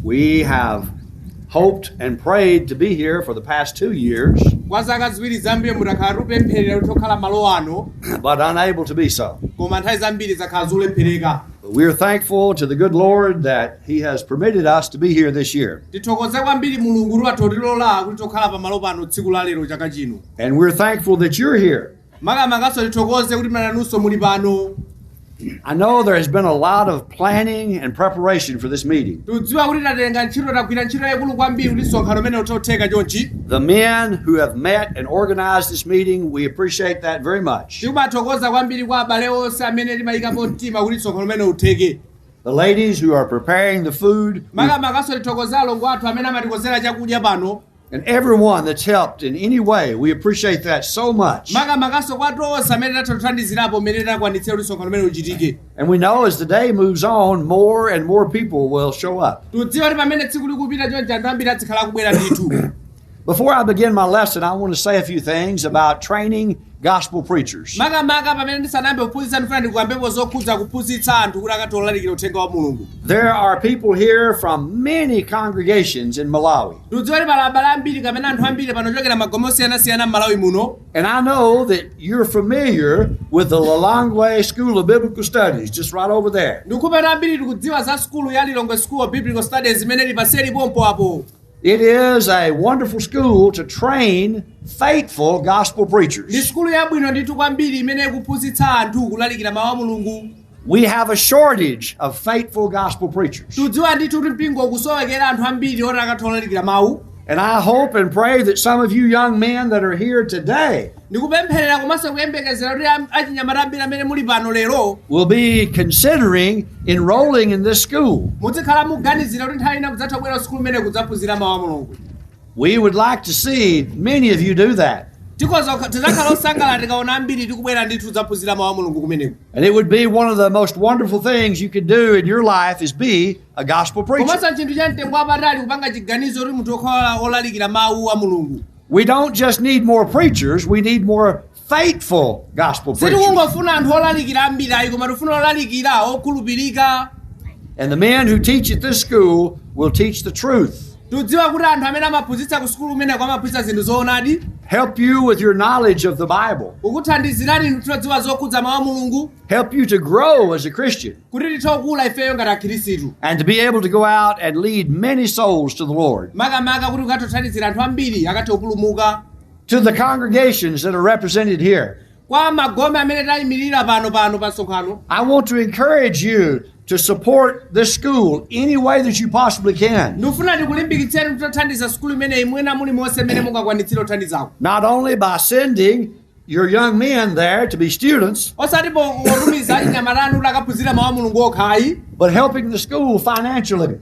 We have hoped and prayed to be here for the past 2 years, but unable to be so. We're thankful to the good Lord that He has permitted us to be here this year. And we're thankful that you're here. I know there has been a lot of planning and preparation for this meeting. The men who have met and organized this meeting, we appreciate that very much. The ladies who are preparing the food, and everyone that's helped in any way, we appreciate that so much. And we know as the day moves on, more and more people will show up. Before I begin my lesson, I want to say a few things about training gospel preachers. There are people here from many congregations in Malawi. And I know that you're familiar with the Lilongwe School of Biblical Studies, just right over there. It is a wonderful school to train faithful gospel preachers. We have a shortage of faithful gospel preachers. And I hope and pray that some of you young men that are here today will be considering enrolling in this school. We would like to see many of you do that. And it would be one of the most wonderful things you could do in your life is be a gospel preacher. We don't just need more preachers, we need more faithful gospel preachers. And the men who teach at this school will teach the truth. Help you with your knowledge of the Bible. Help you to grow as a Christian. And to be able to go out and lead many souls to the Lord. To the congregations that are represented here, I want to encourage you to support this school any way that you possibly can. Not only by sending your young men there to be students, but helping the school financially.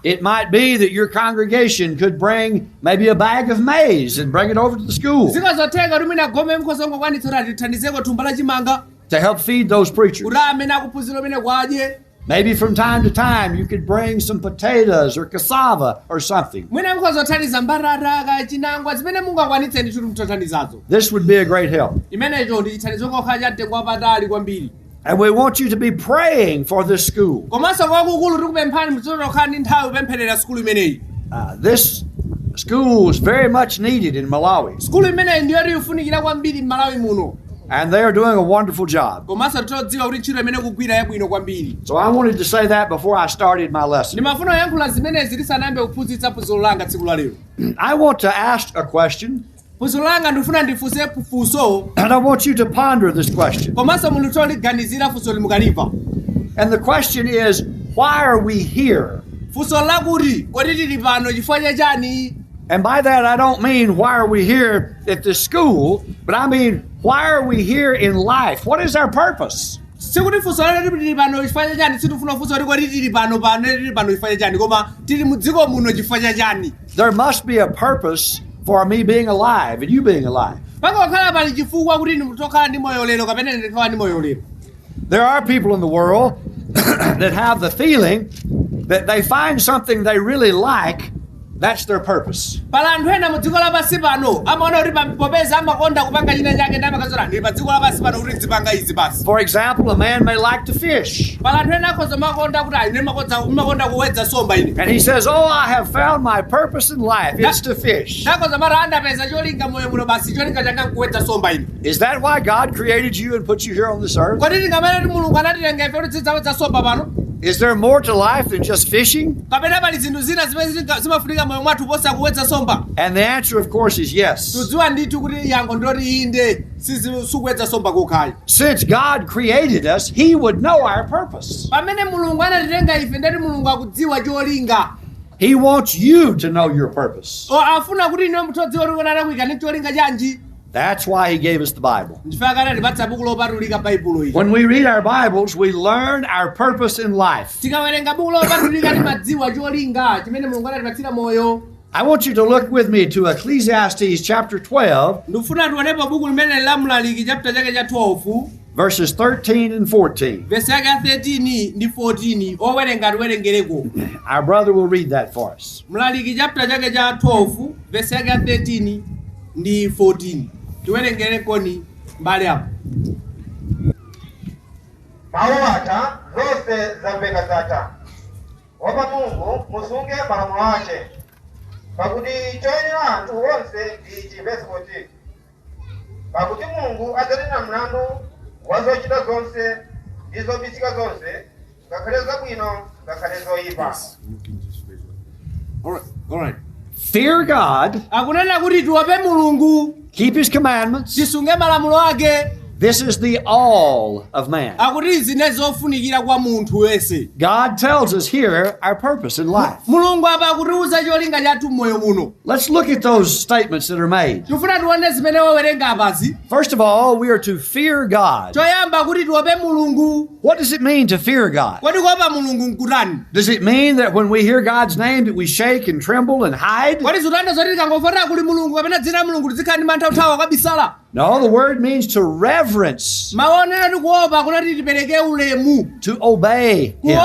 It might be that your congregation could bring maybe a bag of maize and bring it over to the school to help feed those preachers. Maybe from time to time you could bring some potatoes or cassava or something. This would be a great help. And we want you to be praying for this school. This school is very much needed in Malawi. And they are doing a wonderful job. So I wanted to say that before I started my lesson. I want to ask a question. And I want you to ponder this question. And the question is, why are we here? And by that I don't mean why are we here at this school, but I mean why are we here in life? What is our purpose? There must be a purpose for me being alive and you being alive. There are people in the world that have the feeling that they find something they really like That's their purpose. Pala anthu ena mu dziko lapansi pano amaona kuti popeza amakonda kupanga china chake ndi amakazora ndi pa dziko lapansi pano kuti zipanga izi basi. For example, a man may like to fish. Pala anthu ena akhoza makonda kuti ine makonda kuwedza somba ine. And he says, oh, I have found my purpose in life. It's to fish. Nakhoza mara andapeza cholinga moyo muno basi cholinga changa kuwedza somba ine. Is that why God created you and put you here on this earth? Kodi tingamene kuti mulungu anatilenga ife kuti tidzawedza somba pano? Is there more to life than just fishing? Kapena pali zinthu zina zimene zimafunika moyo mwathu posa kuwedza somba? And the answer, of course, is yes. Tudziwa ndithu kuti yankho ndoti inde sikuwedza somba kokhayi. Since God created us, He would know our purpose. Pamene mulungu anatilenga ife ndati mulungu akudziwa cholinga. He wants you to know your purpose. Afuna kuti ine muthu adziwa kuti anakuyika ndi cholinga chanji. That's why He gave us the Bible. When we read our Bibles, we learn our purpose in life. I want you to look with me to Ecclesiastes chapter 12, verses 13 and 14. Our brother will read that for us. Mawata zose zamveka zata. Opa Mungu musunge malamulo ake. Pakuti choyenera anthu onse ndi chivesipoti. Pakuti Mulungu adzanena mlandu wa zochita zonse ndi zobisika zonse, ngakhale zabwino ngakhale zoyipa. All right. Fear God. Akunena kuti tiwape Mulungu. Keep His commandments. Tisunge malamulo ake. This is the all of man. God tells us here our purpose in life. Let's look at those statements that are made. First of all, we are to fear God. What does it mean to fear God? Does it mean that when we hear God's name that we shake and tremble and hide? No, the word means to reverence, to obey Him.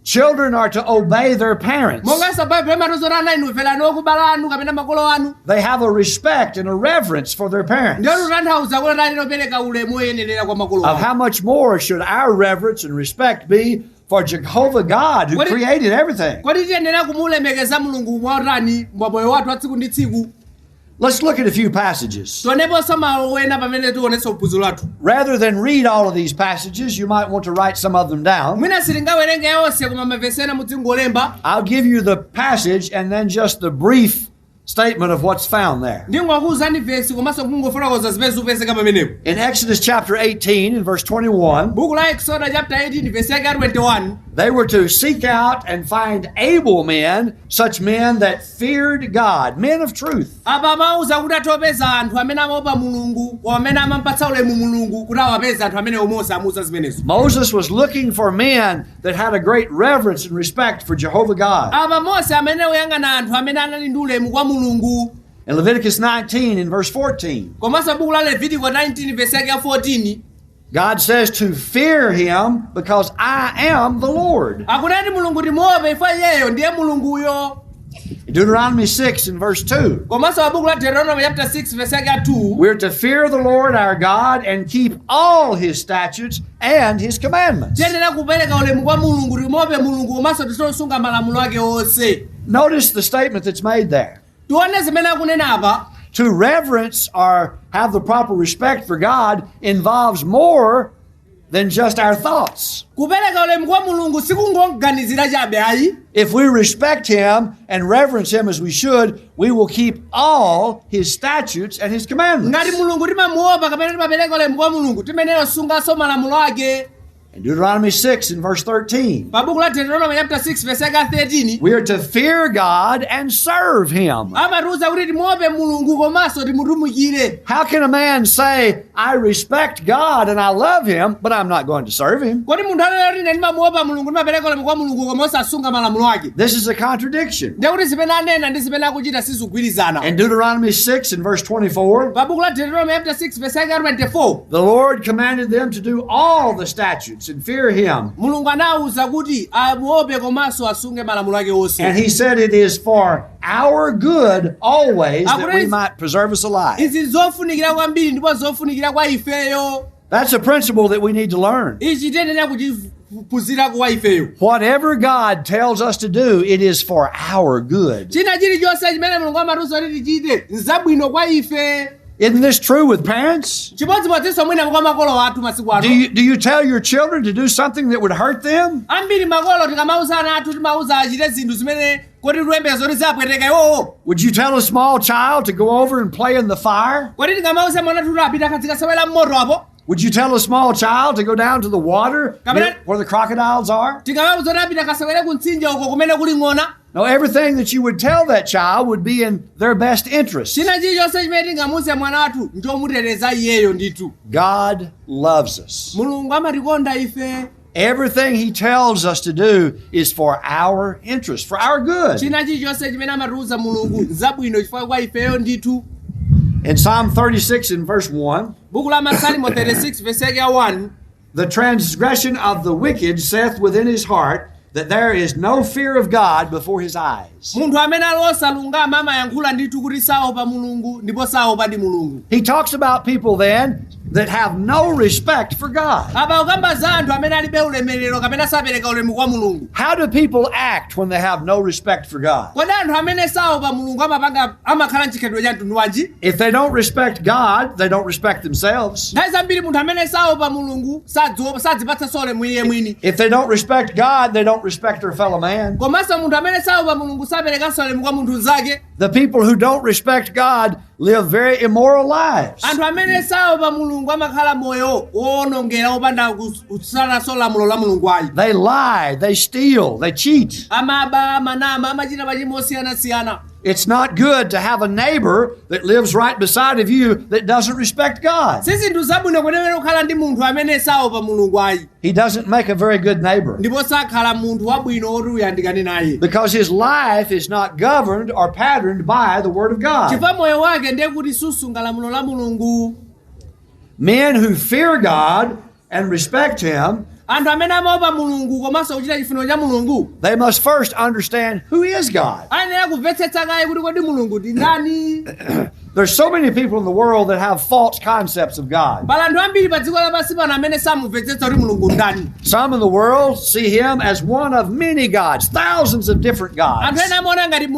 Children are to obey their parents. They have a respect and a reverence for their parents. Of how much more should our reverence and respect be for Jehovah God who created everything? Let's look at a few passages. Rather than read all of these passages, you might want to write some of them down. I'll give you the passage and then just the brief statement of what's found there. In Exodus chapter 18 and verse 21, they were to seek out and find able men, such men that feared God, men of truth. Moses was looking for men that had a great reverence and respect for Jehovah God. In Leviticus 19 in verse 14, God says to fear Him because I am the Lord. Deuteronomy 6 in verse 2, we're to fear the Lord our God and keep all His statutes and His commandments. Notice the statement that's made there. To reverence or have the proper respect for God involves more than just our thoughts. If we respect Him and reverence Him as we should, we will keep all His statutes and His commandments. In Deuteronomy 6 in verse 13, we are to fear God and serve Him. How can a man say, I respect God and I love Him, but I'm not going to serve Him? This is a contradiction. In Deuteronomy 6 in verse 24, the Lord commanded them to do all the statutes statutes and fear him. mulungu anawuza kuti amuope komanso asunge malamulo ake onse. And he said it is for our good always that we might preserve us alive. Izi zofunikira kwambiri ndipo zofunikira kwa ifeyo. That's a principle that we need to learn. Ichi tiyenera kuchiphunzira kwa ifeyo. Whatever God tells us to do, it is for our good. China chilichonse chimene mulungu amatiuza kuti tichite nzabwino kwa ife. Isn't this true with parents? Chimodzimodzinso mwina kwa makolo athu masiku ano. Do you tell your children to do something that would hurt them? Ambiri makolo tikamauza ana athu timauza achite zinthu zimene kodi tiwembezo kuti zapweteka iwowo. Would you tell a small child to go over and play in the fire? Kodi tingamauza mwana athu kuti apite akazikasewera mmoto apo? Would you tell a small child to go down to the water where the crocodiles are? Tikamauza kuti apite akasewere ku mtsinje uko kumene kuli ng'ona? No, everything that you would tell that child would be in their best interest. China chilichonse chimene tingamuuze mwana wathu nchomuteteza iyeyo ndithu. God loves us. Mulungu amatikonda ife. Everything he tells us to do is for our interest, for our good. China chilichonse chimene amatiuza mulungu nzabwino chifukwa kwa ifeyo ndithu. In Psalm 36 and verse 1, Buku la Masalimo 36 verse 1, the transgression of the wicked saith within his heart that there is no fear of God before his eyes. munthu amene ali osalungama amayankhula ndithu kuti saopa mulungu ndipo saopa ndi mulungu. He talks about people then that have no respect for God. Apa ukamba za anthu amene alibe ulemerero kapena sapereka ulemu kwa mulungu. How do people act when they have no respect for God? Kodi anthu amene saopa mulungu amakhala mchikhalidwe cha mtundu wanji? If they don't respect God, they don't respect themselves. Nthawi zambiri munthu amene saopa mulungu sadzipatsa ulemu iye mwini. If they don't respect God, they don't respect their fellow man. Komanso munthu amene saopa mulungu saperekanso ulemu kwa munthu mnzake. The people who don't respect God live very immoral lives. Anthu amene saopa mulungu amakhala moyo woonongera wopanda kutsatira lamulo la mulungu ayi. They lie, they steal, they cheat. Amaba, amanama, amachita machimo osiyanasiyana. It's not good to have a neighbor that lives right beside of you that doesn't respect God. Si zinthu zabwino kwenikweni kukhala ndi munthu amene saopa mulungu ayi. He doesn't make a very good neighbor Ndipo sakhala munthu wabwino oti uyandikane naye. because his life is not governed or patterned by the Word of God. Chifukwa moyo wake ndiye kuti susunga lamulo la mulungu. Men who fear God and respect Him, Anthu amene amaopa mulungu komanso kuchita chifuniro cha mulungu they must first understand who is God. ayenera kumvetsetsa kaye kuti kodi mulungu ndi ndani. There's so many people in the world that have false concepts of God. Pala anthu ambiri pa dziko lapansi pano amene samumvetsetsa kuti mulungu ndani. Some in the world see Him as one of many gods, thousands of different gods. Anthu ena amaona ngati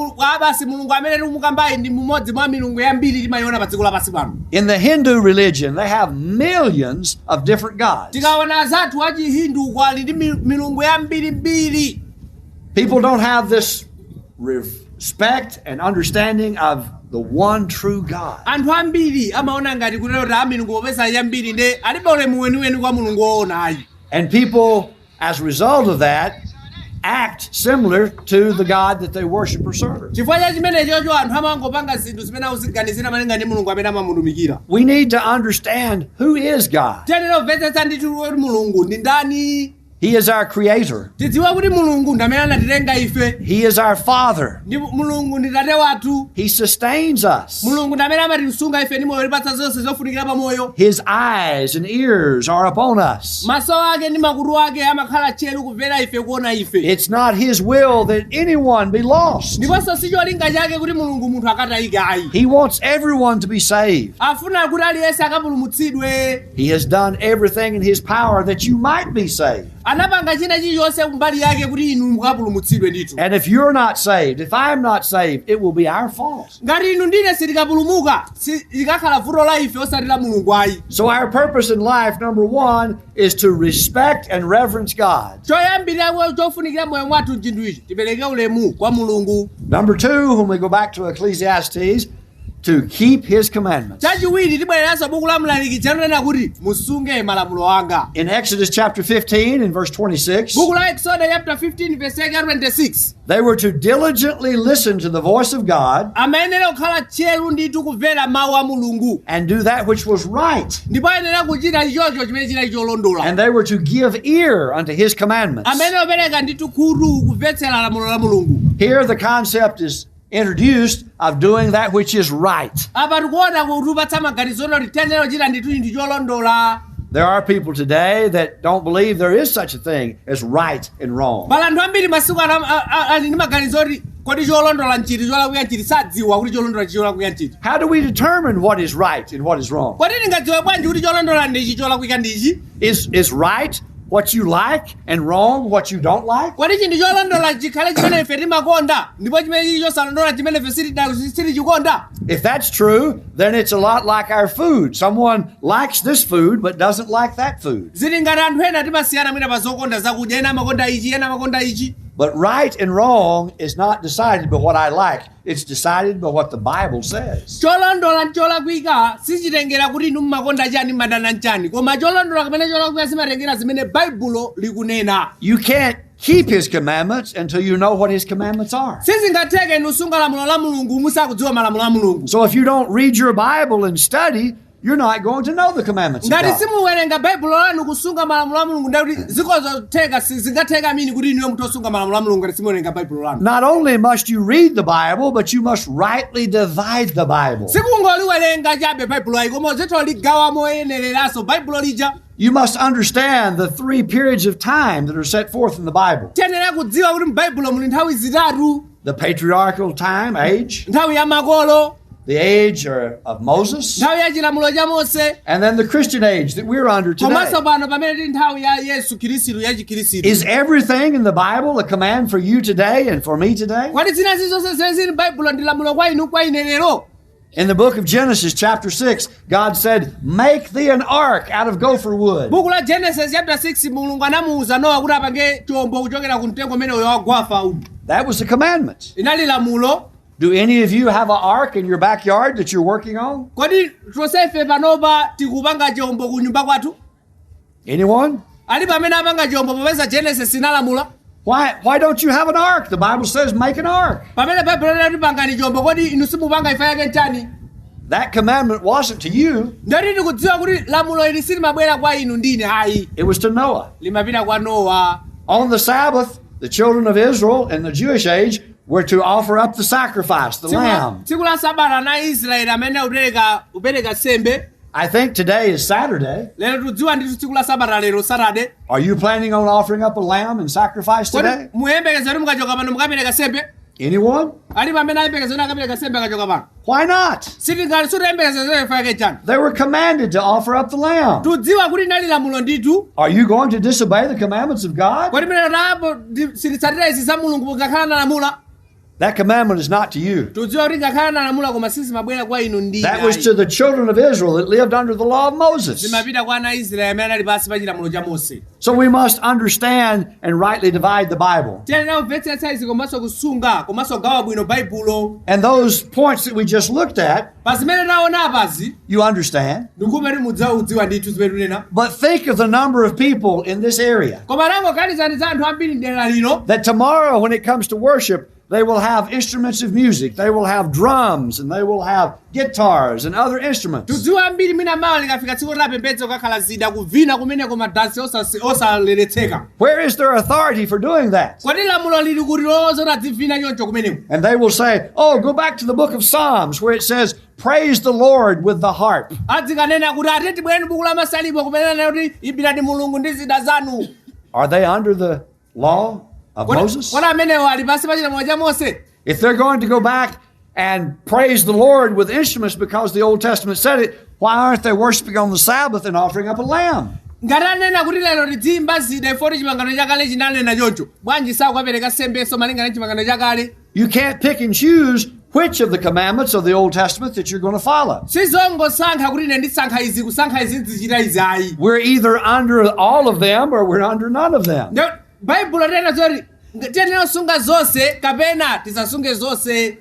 basi mulungu amene tumukambayi ndi mmodzi mwa milungu yambiri timayiona pa dziko lapansi pano. In the Hindu religion, they have millions of different gods. Tikaona zathu a chihindu kwali ndi milungu yambirimbiri. People don't have this respect and understanding of the one true God. Anthu ambiri amaona ngati kutero kuti milungu popeza yambiri ndi alibe ulemu weniweni kwa mulungu woona ayi. And people, as a result of that, act similar to the God that they worship or serve. Chifukwa cha chimenechocho anthu amangopanga zinthu zimene akuziganizira malinga ndi mulungu amene amamutumikira. We need to understand who is God. Tiyenera kumvetsetsa ndithu kuti mulungu ndi ndani. He is our creator. Tidziwe kuti mulungu ndi amene anatilenga ife. He is our father. Ndi mulungu ndi tate wathu. He sustains us. Mulungu ndi amene amatisunga ife ndi moyo tipatsa zonse zofunikira pa moyo. His eyes and ears are upon us. Maso ake ndi makutu ake amakhala tcheru kumvera ife kuona ife. It's not His will that anyone be lost. Ndiponso si cholinga chake kuti mulungu munthu akatayike ayi. He wants everyone to be saved. Afuna kuti aliyense akapulumutsidwe. He has done everything in His power that you might be saved. Anapanga china chilichonse kumbali yake kuti inu mukapulumutsidwe ndithu. And if you're not saved, if I'm not saved, it will be our fault. Ngati inu ndine sitikapulumuka likakhala vuto la ife osati la mulungu ayi. So our purpose in life, number one, is to respect and reverence God. Choyambirira chofunikira moyo mwathu chinthu ichi tipereke ulemu kwa mulungu. Number two, when we go back to Ecclesiastes, to keep His commandments. Chachiwiri tibwereranso buku la mlaliki chanena kuti musunge malamulo anga. In Exodus chapter 15 and verse 26, Buku la Exodus chapter 15 verse 26. they were to diligently listen to the voice of God Amayenera kukhala tcheru ndithu kumvera mawu a mulungu. and do that which was right. Ndipo ayenera kuchita ichocho chimene chinali cholondola. And they were to give ear unto His commandments. Amayenera kupereka ndithu khutu kumvetsera lamulo la mulungu. Here the concept is introduced of doing that which is right. Apa tikuona kuti upatsa maganizo kuti tiyenera kuchita ndithu chinthu cholondola. There are people today that don't believe there is such a thing as right and wrong. pala anthu ambiri masiku ali ndi maganizo oti kodi cholondola nchiti cholakwika nchiti sadziwa kuti cholondola cholakwika nchiti. How do we determine what is right and what is wrong? kodi tingadziwe bwanji kuti cholondola ndichi cholakwika ndichi. Is right what you like and wrong what you don't like? kodi chinthu cholondola chikhale chimene ife timakonda ndipo chimene chili chosalondola chimene ife sitichikonda? If that's true, then it's a lot like our food. Someone likes this food but doesn't like that food. zili ngati anthu ena timasiyana mwina pa zokonda zakudya, ena amakonda ichi ena amakonda ichi. But right and wrong is not decided by what I like. It's decided by what the Bible says. cholondola cholakwika sichitengera kuti inu mmakonda chani madana chani, koma cholondola kumene cholakwika simatengera zimene baibulo likunena. You can't keep his commandments until you know what his commandments are. sizingatheke inu usunga lamulo la mulungu musakudziwa malamulo a mulungu. So if you don't read your Bible and study, you're not going to know the commandments of ngati God. simuwerenga baibulo lanu kusunga malamulo a mulungu ndakuti zikozotheka sizingatheka mini kuti inuyo mutosunga malamulo a mulungu ngati simuwerenga baibulo lanu. Not only must you read the Bible, but you must rightly divide the Bible. sikungoliwerenga chabe baibulo ayi koma uzetha ligawa moyenereranso baibulo lija. You must understand the 3 periods of time that are set forth in the Bible. tiyenera kudziwa kuti m'baibulo muli nthawi zitatu: The patriarchal time, age, nthawi ya makolo, the age of Moses, nthawi ya chilamulo cha Mose, and then the Christian age that we're under today. komanso pano pamene tili nthawi ya Yesu Khristu ya chikhristu. Is everything in the Bible a command for you today and for me today? kwati zina zizonse zimene zili m'baibulo ndi lamulo kwa inu kwa ine lero? In the book of Genesis, chapter 6, God said, make thee an ark out of gopher wood. buku la Genesis chapter 6 mulungu anamuwuza Nowa kuti apange chombo kuchokera ku mtengo umene uyo wagwafa uyu. That was the commandment. inali lamulo. Do any of you have an ark in your backyard that you're working on? kodi tonsefe panopa tikupanga chombo ku nyumba kwathu? Anyone? alipo amene apanga chombo popeza Genesis inalamula? Why don't you have an ark? The Bible says make an ark. pamene baibulo linati pangani chombo, kodi inu simupanga ifa yake nchani? That commandment wasn't to you. ndati tikudziwa kuti lamulo ili silimabwera kwa inu ndine ayi, It was to Noah. limapita kwa Nowa. On the Sabbath, the children of Israel in the Jewish age were to offer up the sacrifice, the lamb. tsiku la sabata na Israeli amene upereka sembe. I think today is Saturday. lero tikudziwa nditu tsiku la sabata lero Saturday. Are you planning on offering up a lamb and sacrifice kodi today? muyembekeza kuti mukachoka pano mukapereka sembe? Anyone? alipo amene ayembekeza kuti akapereka sembe akachoka pano? Why not? sitiyembekeza zoti ifa yake nchani? They were commanded to offer up the lamb. tikudziwa kuti inali lamulo nditu. Are you going to disobey the commandments of God? kodi mene tapo silitsatira izi za mulungu ngakhala nalamula? That commandment is not to you. tikudziwa kuti ngakhala nalamula koma sizimabwera kwa inu ndine That was to the children of Israel that lived under the law of Moses. zimapita kwa ana Israeli amene ali pansi pa chilamulo cha Mose. So we must understand and rightly divide the Bible. tiyenera kumvetsetsa izi komanso kusunga komanso gawa bwino baibulo. And those points that we just looked at, pa zimene taona apazi you understand. ndikumene mudzaudziwa ndithu zimene tunena. But think of the number of people in this area koma tangoganizani za anthu ambiri mdera lino that tomorrow when it comes to worship, they will have instruments of music, they will have drums, and they will have guitars and other instruments. tudziwa ambiri mwina mawa likafika tsiku lapembedza kukakhala zida kuvina kumeneko madansi osaleretseka. Where is their authority for doing that? kodi lamulo lili kuti loloza kuti adzivina choncho kumeneko? And they will say, oh, go back to the book of Psalms where it says, praise the Lord with the harp. adzikanena kuti ate tibwereni buku la masalimo kumenena kuti imbirani mulungu ndi zida zanu. Are they under the law of Moses? kodi amenewo ali pansi pa chilamulo cha Mose? If they're going to go back and praise the Lord with instruments because the Old Testament said it, why aren't they worshiping on the Sabbath and offering up a lamb? ngati anena kuti lero tidziyimba zida ifoti chipangano chakale chinanena choncho, bwanji sakukapereka sembeso malingana ndi chipangano chakale? You can't pick and choose which of the commandments of the Old Testament that you're going to follow. sizongosankha kuti ine ndisankha izi kusankha izi zichita izi ayi. We're either under all of them or we're under none of them. baibulo tena zoti tiyenera kusunga zonse kapena tisasunge zonse.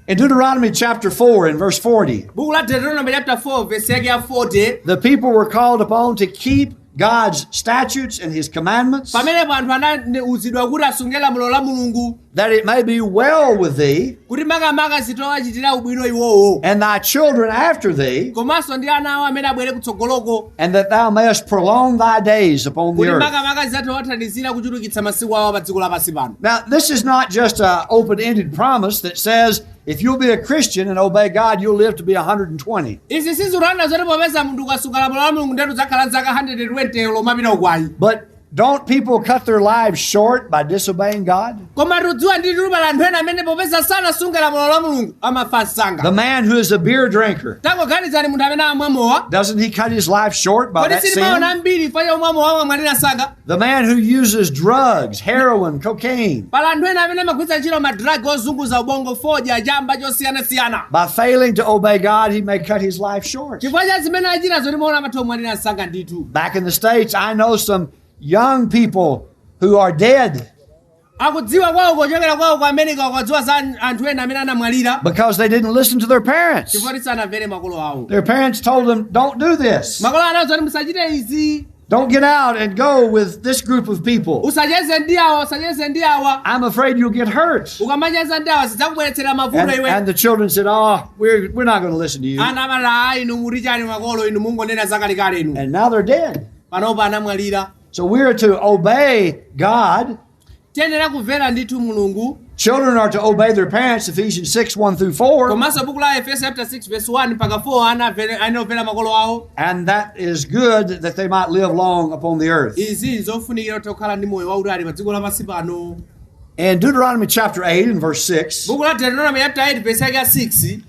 In Deuteronomy chapter 4 and verse 40, buku la Deuteronomy chapter 4 verse yake ya 40, the people were called upon to keep God's statutes and His commandments. pamenepo anthu anawuzidwa kuti asunge lamulo la mulungu. that it may be well with thee, kuti makamaka zitowachitira ubwino iwowo and thy children after thee, komanso ndi ana awo amene abwere kutsogoloko and that thou mayest prolong thy days upon the kuti earth. makamaka zitowathandizira kuchulukitsa masiku awo pa dziko lapansi pano. Now, this is not just an open-ended promise that says, if you'll be a Christian and obey God, you'll live to be 120. izi sizilanda zoti popeza munthu ukasunga lamulo la mulungu ndetu zakhala zaka 120 lomapita ukwayi. But don't people cut their lives short by disobeying God? koma tiudziwa ndi tupala anthu ena amene popeza sanasunge lamulo la mulungu amafa msanga. The man who is a beer drinker, tangoganizani munthu amene amwamowa doesn't he cut his life short by kodi that silimaona sin? ambiri fanya umwamowa amamwalira msanga. The man who uses drugs, heroin, cocaine, pala anthu ena amene amagwiritsa ntchito madragi ozunguza ubongo, fodya, chamba chosiyanasiyana. by failing to obey God, he may cut his life short. chifukwa cha zimene achita zoti maona amatha kumwalira msanga ndithu. Back in the States, I know some young people who are dead akudziwa kwawo kochokera kwawo ku America ukadziwa za anthu ena amene anamwalira because they didn't listen to their parents. chifukwa sanamvere makolo awo. Their parents told them, don't do this. makolo anawuza kuti musachite izi, Don't get out and go with this group of people. usacheze ndi awa, usacheze ndi awa. I'm afraid you'll get hurt. ukamacheza ndi awa zidzakubweretsera mavuto iwe. And the children said, oh, we're not going to listen to you. ana amati inu muli chani makolo, inu mungonena zakalekale inu. And now they're dead. panopa anamwalira. So we're to obey God. tiyenera kumvera ndithu mulungu. Children are to obey their parents, Ephesians 6, 1 through 4. komanso buku la Efeso chapter 6 verse 1 mpaka 4 anaomvera makolo awo. And that is good that they might live long upon the earth. izi nzofunikira kuti okhala ndi moyo wautali pa dziko lapansi pano. In Deuteronomy chapter 8 and verse 6, buku la Deuteronomy chapter 8 verse 6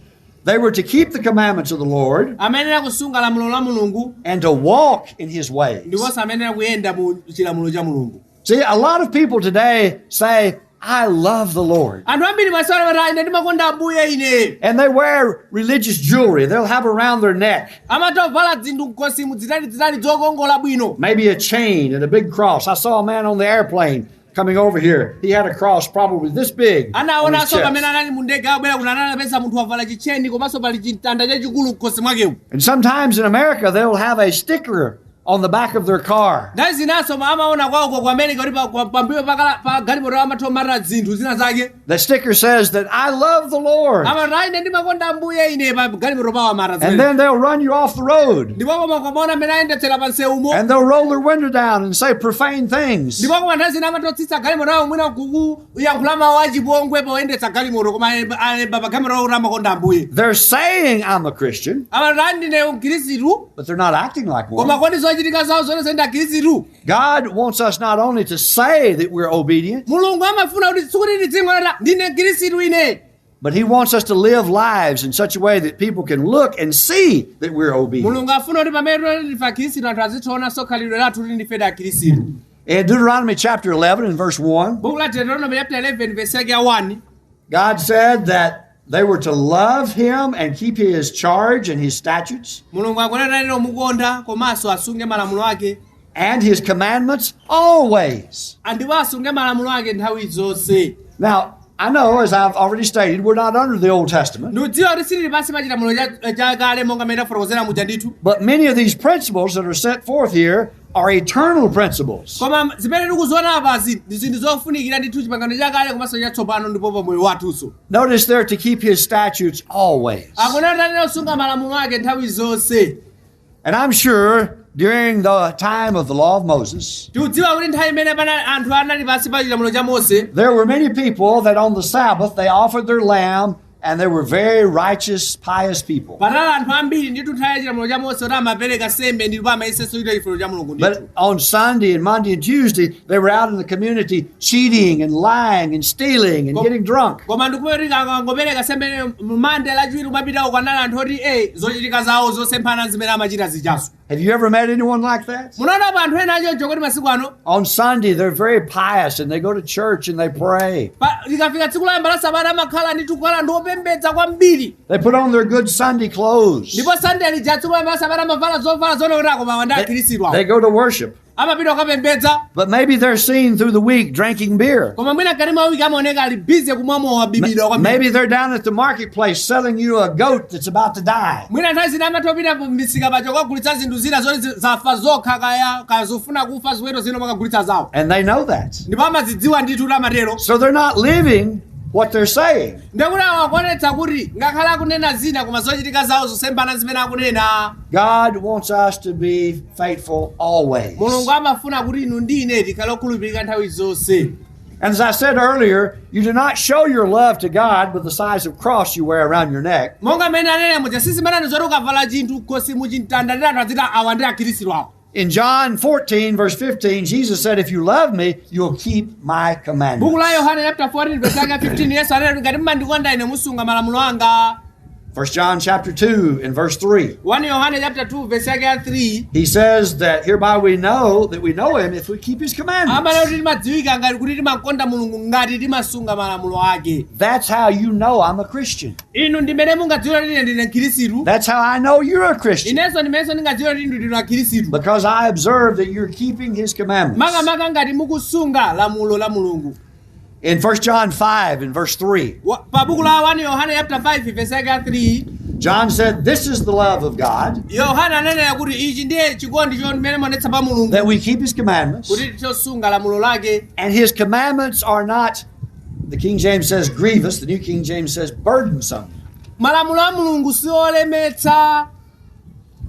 they were to keep the commandments of the Lord amenera kusunga lamulo la mulungu and to walk in his ways. ndiponso amenera kuyenda mu chilamulo cha mulungu. See, a lot of people today say, I love the Lord. anthu ambiri maswala kuti ine ndimakonda ambuye ine. And they wear religious jewelry they'll have around their neck. amatovala zinthu mkosimu zitali zokongola bwino. Maybe a chain and a big cross. I saw a man on the airplane coming over here. He had a cross probably this big on his anaonanso chest. pamene anali mu ndege abwera kuna anapeza munthu wavala chicheni komanso pali chitanda chachikulu mkhosi mwakewu. And sometimes in America, they'll have a sticker on the back of their car. ndayi zinaso amaona kwako ku America kuti pambuyo pa galimoto amathomarira zinthu zina zake. The sticker says that I love the Lord. amati ine ndimakonda ambuye ine pa galimoto pawo amara And zimene. then they'll run you off the road. ndipo koma kumaona amene ayendetsera pa nsewumo. And they'll roll their window down and say profane things. ndipo koma ndayi zina amatotsitsa galimoto awo mwina kuyankhula mawu achipongwe poyendetsa galimoto koma pa galimoto awo kuti amakonda ambuye. They're saying I'm a Christian, amati ndine mkhristu but they're not acting like koma one. kodi zochitika zawo zonse ndi akhristu. God wants us not only to say that we're obedient, mulungu amafuna kuti sikuti tidzing'onera ndine mkhristu ine, but He wants us to live lives in such a way that people can look and see that we're obedient. mulungu afuna kuti pamene ndife akhristu anthu azitionanso khalidwe lathu kuti ndife akhristu. In Deuteronomy chapter 11 and verse 1, buku la Deuteronomy chapter 11 verse 1 God said that they were to love Him and keep His charge and His statutes mulungu akunena lero mukonda komanso asunge malamulo ake and His commandments always. ndipo asunge malamulo ake nthawi zonse. Now, I know, as I've already stated, we're not under the Old Testament, ndikudziwa kuti silili pansi pa chilamulo chakale monga mmene tafotokozera muja ndithu, but many of these principles that are set forth here are eternal principles. koma zimene tikuziona apazi ndi zinthu zofunikira ndithu chipangano chakale komanso chatsopano ndipo pa moyo wathunso. Notice they're to keep His statutes always. akunena kuti osunga malamulo ake nthawi zonse. And I'm sure during the time of the law of Moses, tikudziwa kuti nthawi imene pana anthu anali pansi pa chilamulo cha Mose, there were many people that on the Sabbath they offered their lamb, and they were very righteous, pious people. panali anthu ambiri ndithu nthawi ya chilamulo cha Mose kuti amapereka sembe ndipo amayesetsa ita ifelo cha mulungu ndithu. But on Sunday and Monday and Tuesday, they were out in the community cheating and lying and stealing and getting drunk. koma ndikupereka akangopereka sembe mande lachiwiri umapita ukanali anthu oti zochitika zawo zosemphana zimene amachita zichazo. Have you ever met anyone like that? munaonapo anthu ena achoncho kuti masiku ano On Sunday, they're very pious and they go to church and they pray. likafika tsiku layamba la sabata amakhala ndithu kukhala ndi opembedza kwambiri, They put on their good Sunday clothes. ndipo Sunday lija tsiku layamba la sabata amavala zovala zoonekera koma wanda akhristu They awo go to worship. amapita kukapembedza but maybe they're seen through the week drinking beer. koma mwina kati mwa wiki amaoneka ali bize kumwamowa bibidwa kwambiri Maybe they're down at the marketplace selling you a goat that's about to die. mwina nthawi zina amatopita misika pacho kagulitsa zinthu zina zoti zafa zokha kaya zofuna kufa ziweto zino makagulitsa zawo And they know that. ndipo amazidziwa ndithu kuti amatero So they're not living what they're saying. ndekuti awakonetsa kuti ngakhale akunena zina koma zochitika zawo zosembana zimene akunena God wants us to be faithful always. mulungu amafuna kuti inu ndi ine tikhale okhulupirika nthawi zonse. And as I said earlier, you do not show your love to God with the size of cross you wear around your neck. monga mmene anene muja sisimanani zoti ukavala chinthu khosi muchintanda ndi anthu aziti awa ndi akhristu awo. In John 14, verse 15, Jesus said, if you love me, you'll keep my buku commandments. la yohane chapter 14 verse yake 15 yesu anene ngati mmandikonda ine musunga malamulo anga. 1 John chapter 2 and verse 3. 1 yohane chapter 2 verse yake ya 3 He says that hereby we know that we know him if we keep his commandments. amene kuti timadziwika ngati kuti timakonda mulungu ngati timasunga malamulo ake. That's how you know I'm a Christian. inu ndimene mungadziwira kuti ine ndine mkhristu. That's how I know you're a Christian. inenso ndimenso ndingadziwira kuti inu ndinu akhristu. Because I observe that you're keeping his commandments. makamaka ngati mukusunga lamulo la mulungu. In 1 John 5 and verse 3, pa buku la 1 yohane chapter 5 verse yake ya 3 John said, this is the love of God, yohane anenera kuti ichi ndiye chikondi chimene monetsa pa mulungu that we keep his commandments. kuti tichosunga lamulo lake. And his commandments are not, the King James says grievous, the New King James says burdensome. malamulo a mulungu si olemetsa.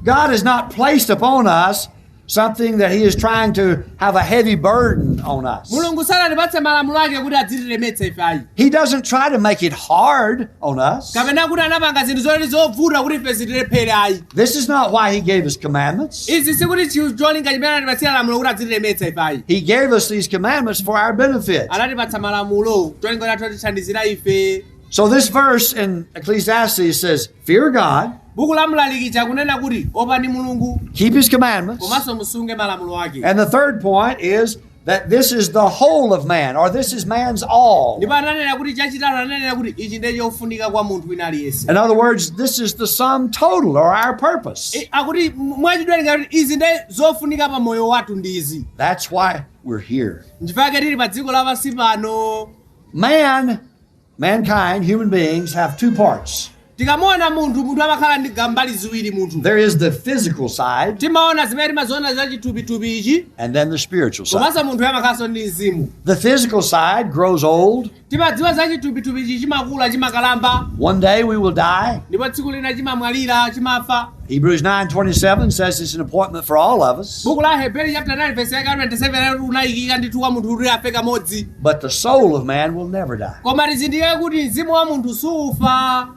God has not placed upon us something that he is trying to have a heavy burden on us. mulungu sanatipatse malamulo ake kuti adzitilemetsa ife ayi. He doesn't try to make it hard on us. kapena kuti anapanga zinthu zoti zovuta kuti ife zitilephere ayi. This is not why he gave us commandments. izi sikuti cholinga chimene anatipatsira lamulo kuti adzitilemetsa ife ayi. He gave us these commandments for our benefit. anatipatsa malamulo cholinga kuti atithandizira ife. So this verse in Ecclesiastes says, fear God, buku la mlaliki chakunena kuti opani mulungu keep his commandments. komanso musunge malamulo ake. And the third point is that this is the whole of man, or this is man's all. ndipo ananena kuti chachitatu ananena kuti ichi ndiye chofunika kwa munthu wina aliyense. In other words, this is the sum total, or our purpose. akuti mwachidwenga kuti izi ndiye zofunika pa moyo wathu ndi izi. That's why we're here. nchifukwa tili pa dziko lapansi pano. Mankind, human beings, have two parts. tikamaona munthu amakhala ndi gambali ziwiri munthu. There is the physical side, timaona zimene timaziona za chithupithupi ichi and then the spiritual side. komanso munthu amakhalanso ndi mzimu. The physical side grows old. timadziwa za chithupithupi ichi chimakula chimakalamba One day we will die. ndipo tsiku lina chimamwalira chimafa. Hebrews 9:27 says it's an appointment for all of us. buku la hebrew chapter 9 verse 27 unayikika ndithu wa munthu kuti afe kamodzi. But the soul of man will never die. koma tizindikire kuti mzimu wa munthu sufa.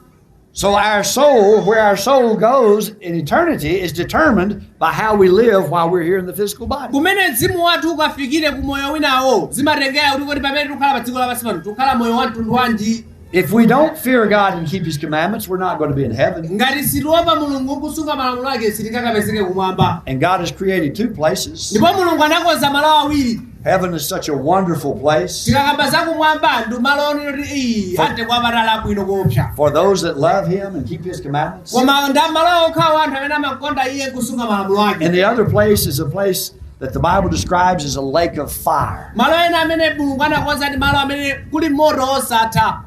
So our soul, where our soul goes in eternity, is determined by how we live while we're here in the physical body. kumene mzimu wathu ukafikire ku moyo winawo zimatengera kuti kodi pamene tikukhala pa dziko lapansi pano tikukhala moyo wa mtundu wanji. If we don't fear God and keep his commandments, we're not going to be in heaven. ngati sitiopa mulungu kusunga malamulo ake sitingakapezeke kumwamba. And God has created two places. ndipo mulungu anakonza malo awiri. Heaven is such a wonderful place tikakamba zakumwamba ndi malo onoti ate kwapatala abwino kuopsa. for those that love him and keep his commandments. koma ndi malo okhawo anthu amene amakonda iye kusunga malamulo ake. And the other place is a place that the Bible describes as a lake of fire. malo ena amene mulungu anakonza ndi malo amene kuli moto osatha.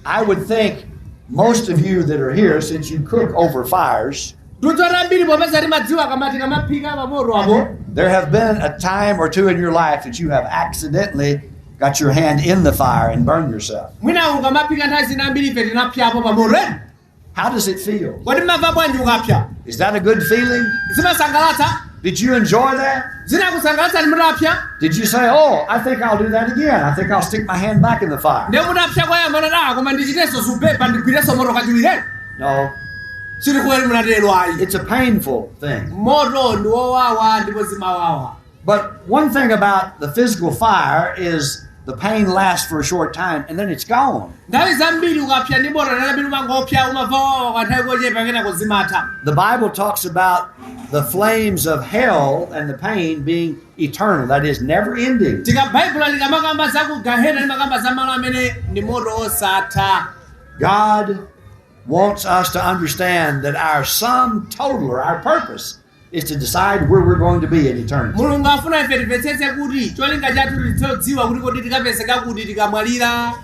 I would think most of you that are here, since you cook over fires, tudzora mbiri popeza timadziwa kamati kamaphika pa moto apo. there have been a time or two in your life that you have accidentally got your hand in the fire and burned yourself. mwina ukamaphika nthawi zina mbiri ife tinapyapo pa moto. How does it feel? kodi mmamva bwanji ukapya? Is that a good feeling? zimasangalatsa? Did you enjoy that? zinakusangalatsa ndi mutapya? Did you say, oh, I think I'll do that again. I think I'll stick my hand back in the fire? ndiye mutapya kwayamba nada koma ndichitenso zupepa ndigwirenso moto kachiwiri. No, chili kuweri munatero ayi. it's a painful thing. moto ndi wowawa ndipo zimawawa. But one thing about the physical fire is the pain lasts for a short time and then it's gone. nthawi zambiri ukapya ndi moto nakambiri umangopya umamva wawa kwa nthawi kochepa kenako zimatha. The Bible talks about the flames of hell and the pain being eternal, that is, never ending. tikabhaibhula likamakamba za ku gahena limakamba za malo amene ndi moto osatha. God wants us to understand that our sum total, or our purpose, is to decide where we're going to be in eternity. mulungu afuna ife timvetsetse kuti cholinga chathu tidziwa kuti kodi tikapezeka kuti tikamwalira.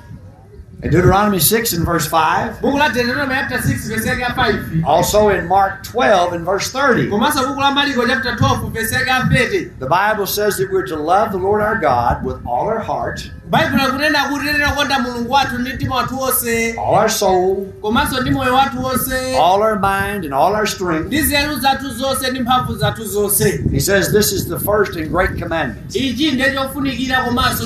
In Deuteronomy 6 and verse 5, buku la Deuteronomy chapter 6 verse 5, also in Mark 12 and verse 30, komanso buku la Marko chapter 12 verse 30, the Bible says that we're to love the Lord our God with all our heart, Bible kunena kuti tiyeni tikonda mulungu wathu ndi mtima wathu wonse, all our soul, komanso ndi moyo wathu wonse, all our mind, and all our strength. ndi nzeru zathu zonse ndi mphamvu zathu zonse. He says this is the first and great commandment. Ichi ndiye chofunikira komanso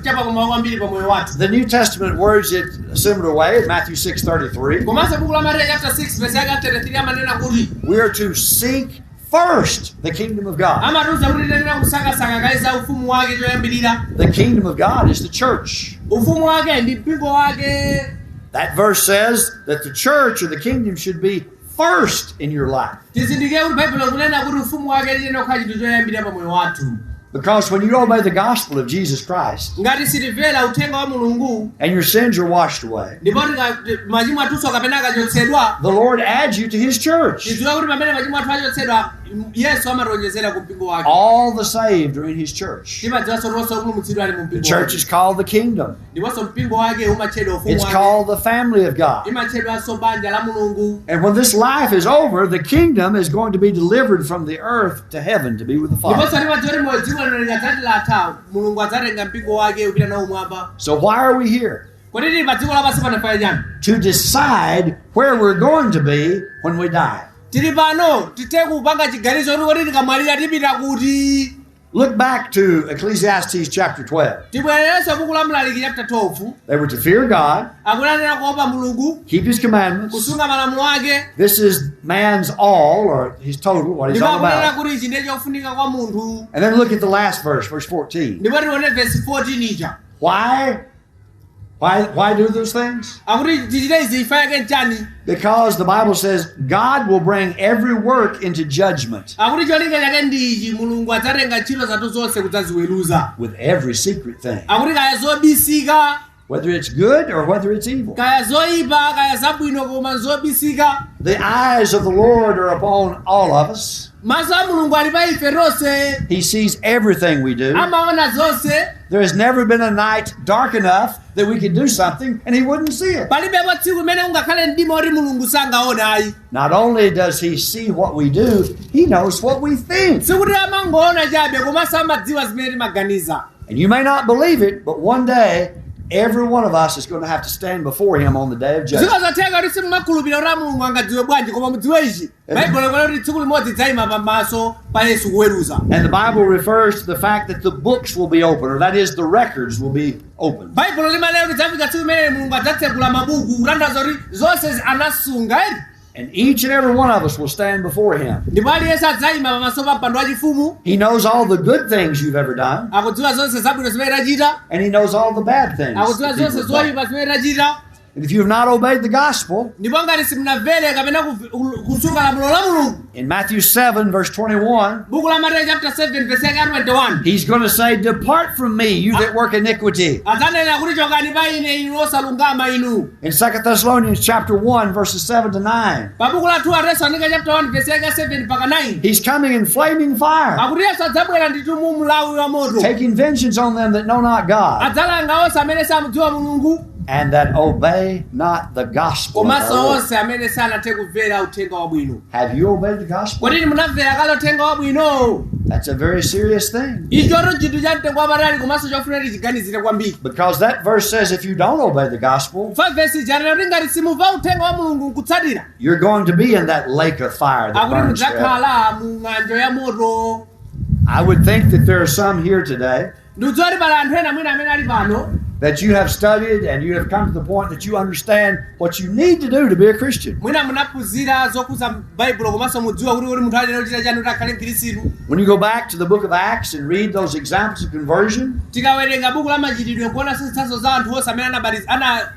chapamwamba kwambiri pa moyo wathu. The New Testament words it a similar way in Matthew 6:33. komanso buku la Marko chapter 6 verse 33 amanena kuti We are to seek first the kingdom of God. amatiuza kuti tiyenera kusakasaka kaisa ufumu wake choyambirira. The kingdom of God is the church. Ufumu wake ndi mpingo wake. That verse says that the church or the kingdom should be first in your life. Tizindikire kuti Bible kunena kuti ufumu wake tiyenera kukhala chinthu choyambirira pa moyo wathu. Because when you obey the gospel of Jesus Christ Ngati sitimvera uthenga wa mulungu and your sins are washed away, ndipo machimo athunso kapena akachotsedwa, the Lord adds you to His church. tidziwa kuti pamene machimo athu achotsedwa Yesu amationjezera ku mpingo wake. All the saved are in His church. timadziwanso tonse kupulumutsidwa ali mu The mpingo church wake. is called the kingdom. Ndiponso mpingo wake umatchedwa ufumu It's wake. called the family of God. Imatchedwanso banja la mulungu. And when this life is over, the kingdom is going to be delivered from the earth to heaven to be with the Ndiponso Father. timadziwa kuti moyo dziko lino likadzati latha mulungu adzatenga mpingo wake upita nawo mwamba. So why are we here? Kodi tili pa dziko lapansi pano chifukwa chani? To decide where we're going to be when we die. Tili pano tite kupanga chiganizo kuti kodi tikamwalira tipita kuti. Look back to Ecclesiastes chapter 12. Tibwererenso buku la Mlaliki chapter 12. They were to fear God, Akulanena kuopa mulungu, keep His commandments. kusunga malamulo ake. This is man's all, or his total, what he's Ndipo all akunena about. kuti ichi ndiye chofunika kwa munthu. And then look at the last verse, verse 14. Ndipo tione verse 14 ija. Why do those things? Akuti tichite izi ifa yake nchani? Because the Bible says God will bring every work into judgment Akuti cholinga chake ndi ichi, mulungu adzatenga ntchito zathu zonse kudzaziweruza. with every secret thing, Akuti kaya zobisika, whether it's good or whether it's evil. kaya zoyipa, kaya zabwino koma zobisika. The eyes of the Lord are upon all of us. Maso a mulungu ali pa ife tonse. He sees everything we do. Amaona zonse. There has never been a night dark enough that we could do something and He wouldn't see it. Palibepo tsiku limene ungakhale mdima oti mulungu sangaona ayi. Not only does He see what we do, He knows what we think. Sikuti amangoona chabe komanso amadziwa zimene timaganiza. And you may not believe it, but one day, every one of us is going to have to stand before Him on the day of judgment. Zikazatheka kuti simumakhulupirira kuti mulungu angadziwe bwanji, koma mudziwe ichi. Baibulo likunena kuti tsiku limodzi dzayima pamaso pa Yesu kuweruza. And the Bible refers to the fact that the books will be open, or that is, the records will be open. Baibulo limanena kuti dzafika tsiku limene mulungu adzatsekula mabuku kutanthauza kuti zonse anasunga edi. And each and every one of us will stand before Him. Ndipo aliyense adzayima pamaso pa mpando wachifumu. He knows all the good things you've ever done, Akudziwa zonse zabwino zimene tachita. and He knows all the bad things Akudziwa that people zonse have done. zoyipa zimene tachita. And if you have not obeyed the gospel, Ndipo ngati simunamvere kapena kusunga lamulo la mulungu. in Matthew 7, verse 21, Buku la Mateyu chapter 7 verse 21. He's going to say, "Depart from me, you that work iniquity." Adzanena kuti chokani pa ine inu osalungama inu. In 2 Thessalonians chapter 1, verses 7 to 9, Pa buku la 2 Thessalonica chapter 1 verse 7 mpaka 9. He's coming in flaming fire, Pakuti Yesu adzabwera ndithu mu mlawi wa moto. taking vengeance on them that know not God, Adzalanga onse amene samudziwa mulungu, and that obey not the gospel of our komanso Lord. onse amene sanathe kumvera uthenga wabwino. Have you obeyed the gospel? Kodi munamvera kale uthenga wabwino? That's a very serious thing. Ichoto chinthu cha mtengo wapatali komanso chofuna tichiganizire kwambiri. Because that verse says if you don't obey the gospel, Fa verse janena kuti ngati simumva uthenga wa mulungu nkutsatira, you're going to be in that lake of fire that akuti burns forever. mudzakhala mu ng'anjo ya moto. I would think that there are some here today Ndikudziwa kuti pali anthu ena mwina amene ali pano that you have studied and you have come to the point that you understand what you need to do to be a Christian. mwina munaphunzira zokhuza baibulo komanso mudziwa kuti munthu ayenera kuchita chani kuti akhale mkhristu. When you go back to the book of Acts and read those examples of conversion, Tikawerenga buku la machitidwe kuona zitsanzo za anthu onse amene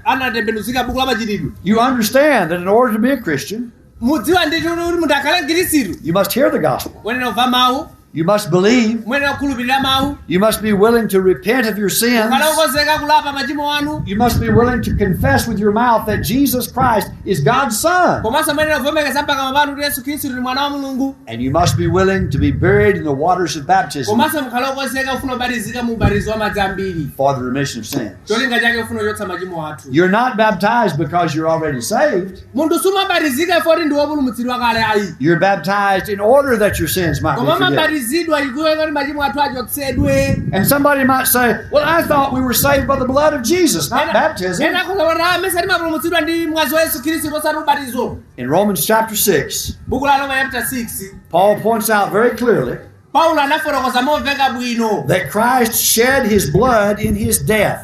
anatembenuzika buku la machitidwe, you understand that in order to be a Christian, mudziwa ndithu kuti munthu akhale mkhristu you must hear the gospel. kuyenera kumva mawu, You must believe. muyenera kukhulupirira mawu You must be willing to repent of your sins. mukhale okonzeka kulapa machimo anu You must be willing to confess with your mouth that Jesus Christ is God's Son. komanso muyenera kuvomereza pakamwa panu kuti yesu khristu ndi mwana wa mulungu And you must be willing to be buried in the waters of baptism komanso mukhale okonzeka kufuna kubatizika mu ubatizo wa madzi ambiri for the remission of sins. cholinga chake kufuna kuchotsa machimo athu You're not baptized because you're already saved. munthu sumabatizika ifoti ndi wopulumutsidwa kale ayi You're baptized in order that your sins might be koma forgiven. mabatizidwa ikuyenga kuti machimo athu achotsedwe And somebody might say, well, I thought we were saved by the blood of Jesus, not baptism. ena akhoza amese timapulumutsidwa ndi mwazi wa yesu khristu osati ubatizo In Romans chapter 6, buku la Roma chapter 6 Paul points out very clearly paulo anafotokoza momveka bwino that Christ shed his blood in his death,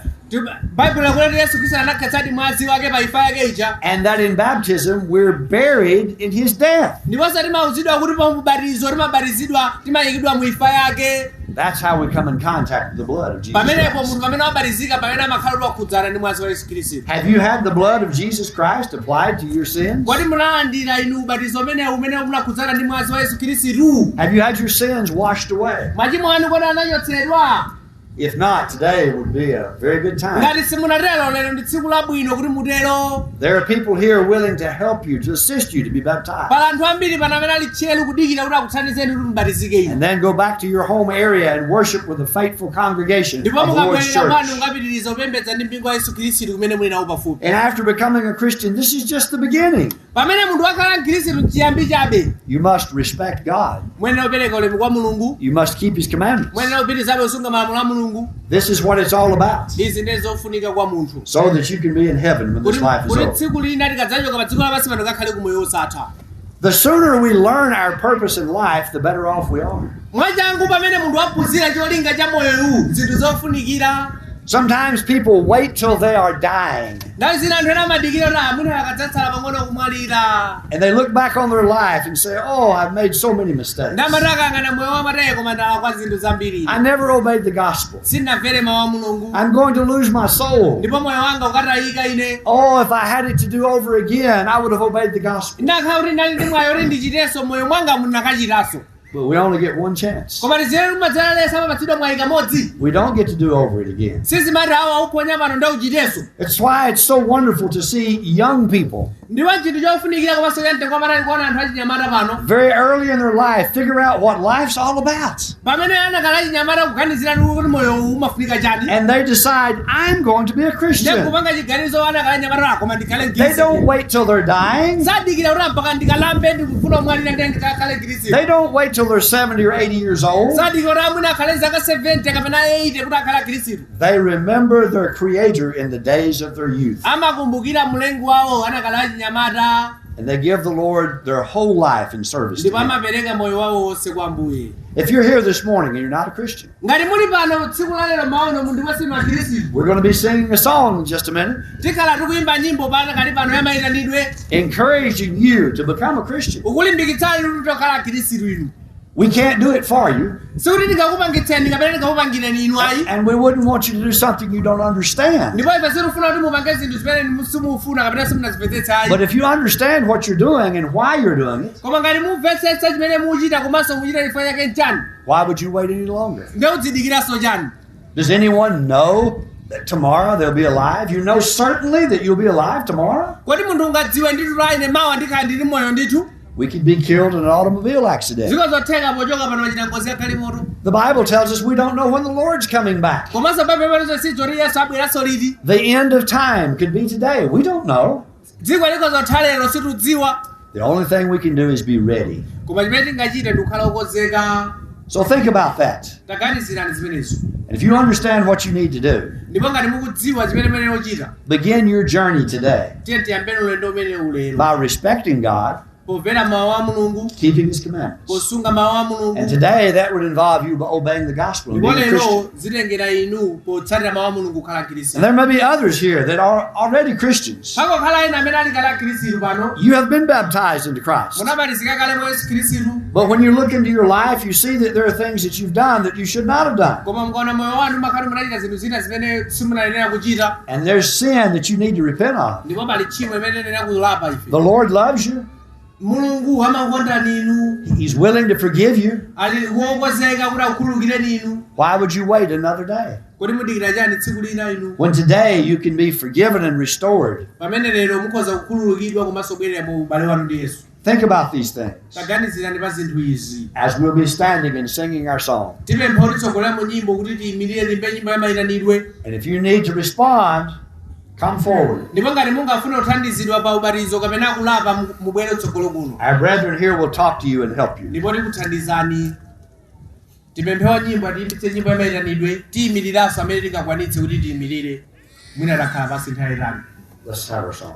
baibulo lakuleti yesu khristu anakhetsa mwazi wake pa imfa yake ija and that in baptism we're buried in his death. ndiponso timauzidwa kuti pa ubatizo timabatizidwa timayikidwa mu imfa yake That's how we come in contact with the blood of Jesus pamenepo Christ. munthu pamene wabatizika pamene amakhala kuti wakhudzana ndi mwazi wa yesu khristu Have you had the blood of Jesus Christ applied to your sins? kodi munalandira inu ubatizo umenewu umene munakhudzana ndi mwazi wa yesu khristu Have you had your sins washed away? machimo anu kodi anachotsedwa If not, today would be a very good time. ngati simunatero lero ndi tsiku labwino kuti mutero There are people here willing to help you, to assist you to be baptized. pala anthu ambiri pana amene ali tcheru kudikira kuti akuthandizeni kuti mubatizike inu And then go back to your home area and worship with a faithful congregation of ndipo the Lord's mukabwerera kwanu church. mukapitiriza kupembedza ndi mpingo wa yesu khristu kumene muli nawo pafupi And after becoming a Christian, this is just the beginning. pamene munthu wakhala mkhristu chiyambi chabe You must respect God. mwenera kupereka ulemu kwa mulungu You must keep His commandments. mwenera kupitirizabe kusunga malamulo a mulungu This is what it's all about. izi ndi zofunika kwa munthu So that you can be in heaven when this life is kuti over. tsiku lina tikadzachoka pa dziko lapansi pano kakhale kumoyo wosatha The sooner we learn our purpose in life, the better off we are. mwachangu pamene munthu waphunzira cholinga cha moyoyu zinthu zofunikira Sometimes people wait till they are dying nthawi zina anthu ena amadikira kuti amuna akadzatsala pang'ono kumwalira and they look back on their life and say, oh, I've made so many mistakes. ndamatayang'ana moyo wamataya koma ndala kwa zinthu zambiri I never obeyed the gospel. sindinamvere mawu a mulungu I'm going to lose my soul. ndipo moyo wanga ukatayika ine Oh, if I had it to do over again, I would have obeyed the gospel. ndakhala kuti ndali ndi mwayi kuti ndichitenso moyo mwanga munakachitanso But we only get one chance. koma tizere kumadzalesa amapatsidwa mwayi kamodzi We don't get to do over it again. sizimati awo aukhonya pano ndauchitenso It's why it's so wonderful to see young people ndiwo chinthu chofunikira komanso cha mtengo wamatali kuona anthu achinyamata pano very early in their life figure out what life's all about. pamene anakhala achinyamata kuganizira kuti moyo umafunika chani And they decide, I'm going to be a Christian. ndikupanga chiganizo anakhala nyamata koma ndikhale They don't wait till they're dying. sadikira kuti mpaka ndikalambe ndikufuna kumwalira ndi ndikakhale khristu They don't wait till they're 70 or 80 years old. sadikira kuti amwina akhale zaka 70 kapena 80 kuti akhale khristu They remember their Creator in the days of their youth. amakumbukira mlengi wawo anakhala achinyamata And they give the Lord their whole life in service to ndipo Him. amapereka moyo wawo wonse kwa Ambuye If you're here this morning and you're not a Christian, ngati muli pano tsiku la lero maono munthu wasima khristu we're going to be singing a song in just a minute, tikhala tikuyimba nyimbo pana kali pano yamayitanidwe encouraging you to become a Christian. ukulimbikitsani kuti tokhala khristu inu We can't do it for you, sikuti ndingakupangitseni kapena ndingakupangireni inu ayi and we wouldn't want you to do something you don't understand. ndipo ife sitifuna kuti mupange zinthu zimene simufuna kapena simunazimvetsetsa ayi But if you understand what you're doing and why you're doing it, koma ngati mumvetsetsa chimene muchita komanso muchita chifukwa chake nchani why would you wait any longer? ndeudzidikiranso chani Does anyone know that tomorrow they'll be alive? You know certainly that you'll be alive tomorrow? kodi munthu ungadziwe ndithu la ine mawa ndikhala ndili moyo ndithu We could be killed in an automobile accident. ziko zotheka pochoka pano pachita ngozi yakhali moto The Bible tells us we don't know when the Lord's coming back. komanso papeperezo sichoti yesu abweranso liti The end of time could be today. We don't know. dziko likozotha lero situdziwa The only thing we can do is be ready. koma chimene tingachite ndikukhala okonzeka So think about that. taganizirani zimenezo And if you understand what you need to do, ndipo ngati mukudziwa chimene mene ochita begin your journey today tiye tiyambeni ulendo umene ulero by respecting God, pomvera mawu a mulungu keeping His commandments. posunga mawu a And mulungu today that would involve you obeying the gospel and ndipo being a Christian. lero zitengera inu potsatira mawu a mulungu kukhala khristu And there may be others here that are already Christians. pakokhala ena amene ali kale khristu pano You have been baptized into Christ. munabatizika kale mwa yesu khristu But when you look into your life, you see that there are things that you've done that you should not have done. koma mukaona moyo wanu makhali munachita zinthu zina zimene simunayenera kuchita And there's sin that you need to repent of. ndipo pali tchimo imene nenera kulapa ife The Lord loves you. mulungu amakonda ninu. He's willing to forgive you. Ali wokozeka kuti akukhululukire ninu. Why would you wait another day? Kodi mudikira chani tsiku lina inu? When today you can be forgiven and restored. Pamene lero mukhoza kukhululukidwa komanso kubwerera mu ubale wanu ndi Yesu. Think about these things Taganizirani pa zinthu izi. as we'll be standing and singing our song. Tipempha kuti tsogolera mu nyimbo kuti tiyimirire timbe nyimbo yamayitanidwe. And if you need to respond, come forward. Ndipo ngati mungafuna kuthandizidwa pa ubatizo kapena kulapa mubwere tsogolo kuno. Our brethren here will talk to you and help you. Ndipo tikuthandizani. Tipemphewa nyimbo atiyimbitse nyimbo yamayitanidwe tiyimiriranso amene tingakwanitse kuti tiyimirire. Mwina takhala pasi nthawi itali. Let's have our song.